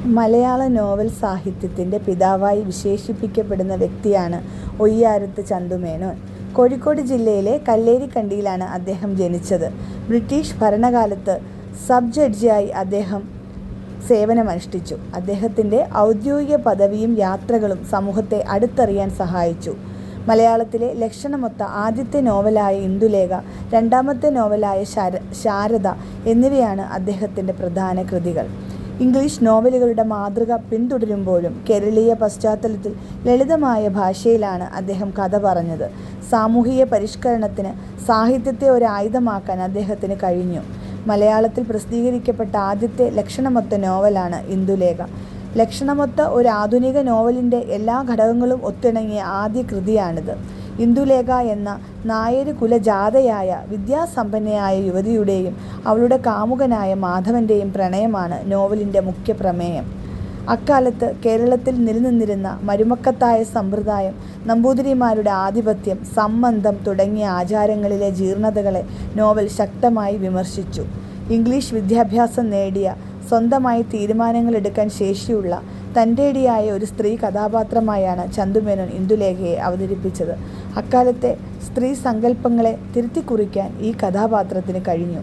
മലയാള novel സാഹിത്യത്തിൻ്റെ പിതാവായി വിശേഷിപ്പിക്കപ്പെടുന്ന വ്യക്തിയാണ് ഒയ്യാരത്ത് ചന്തുമേനോൻ. കോഴിക്കോട് ജില്ലയിലെ കല്ലേരിക്കണ്ടിയിലാണ് അദ്ദേഹം ജനിച്ചത്. ബ്രിട്ടീഷ് ഭരണകാലത്ത് സബ് ജഡ്ജിയായി അദ്ദേഹം സേവനമനുഷ്ഠിച്ചു. അദ്ദേഹത്തിൻ്റെ ഔദ്യോഗിക പദവിയും യാത്രകളും സമൂഹത്തെ അടുത്തറിയാൻ സഹായിച്ചു. മലയാളത്തിലെ ലക്ഷണമൊത്ത ആദ്യത്തെ നോവലായ ഇന്ദുലേഖ, രണ്ടാമത്തെ നോവലായ ശാരദ എന്നിവയാണ് അദ്ദേഹത്തിൻ്റെ പ്രധാന കൃതികൾ. ഇംഗ്ലീഷ് നോവലുകളുടെ മാതൃക പിന്തുടരുമ്പോഴും കേരളീയ പശ്ചാത്തലത്തിൽ ലളിതമായ ഭാഷയിലാണ് അദ്ദേഹം കഥ പറഞ്ഞത്. സാമൂഹിക പരിഷ്കരണത്തിന് സാഹിത്യത്തെ ഒരായുധമാക്കാൻ അദ്ദേഹത്തിന് കഴിഞ്ഞു. മലയാളത്തിൽ പ്രസിദ്ധീകരിക്കപ്പെട്ട ആദ്യത്തെ ലക്ഷണമൊത്ത നോവലാണ് ഇന്ദുലേഖ. ലക്ഷണമൊത്ത ഒരു ആധുനിക നോവലിൻ്റെ എല്ലാ ഘടകങ്ങളും ഒത്തിണങ്ങിയ ആദ്യ കൃതിയാണിത്. ഇന്ദുലേഖ എന്ന നായര് കുലജാതയായ വിദ്യാസമ്പന്നയായ യുവതിയുടെയും അവളുടെ കാമുകനായ മാധവൻ്റെയും പ്രണയമാണ് നോവലിൻ്റെ മുഖ്യ പ്രമേയം. അക്കാലത്ത് കേരളത്തിൽ നിലനിന്നിരുന്ന മരുമക്കത്തായ സമ്പ്രദായം, നമ്പൂതിരിമാരുടെ ആധിപത്യം, സംബന്ധം തുടങ്ങിയ ആചാരങ്ങളിലെ ജീർണതകളെ നോവൽ ശക്തമായി വിമർശിച്ചു. ഇംഗ്ലീഷ് വിദ്യാഭ്യാസം നേടിയ, സ്വന്തമായി തീരുമാനങ്ങളെടുക്കാൻ ശേഷിയുള്ള, തൻ്റേടിയായ ഒരു സ്ത്രീ കഥാപാത്രമായാണ് ചന്തുമേനോൻ ഇന്ദുലേഖയെ അവതരിപ്പിച്ചത്. അക്കാലത്തെ സ്ത്രീ സങ്കല്പങ്ങളെ തിരുത്തിക്കുറിക്കാൻ ഈ കഥാപാത്രത്തിന് കഴിഞ്ഞു.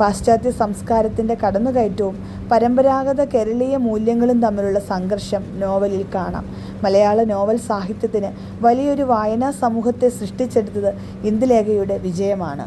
പാശ്ചാത്യ സംസ്കാരത്തിൻ്റെ കടന്നുകയറ്റവും പരമ്പരാഗത കേരളീയ മൂല്യങ്ങളും തമ്മിലുള്ള സംഘർഷം നോവലിൽ കാണാം. മലയാള നോവൽ സാഹിത്യത്തിന് വലിയൊരു വായനാ സമൂഹത്തെ സൃഷ്ടിച്ചെടുത്തത് ഇന്ദുലേഖയുടെ വിജയമാണ്.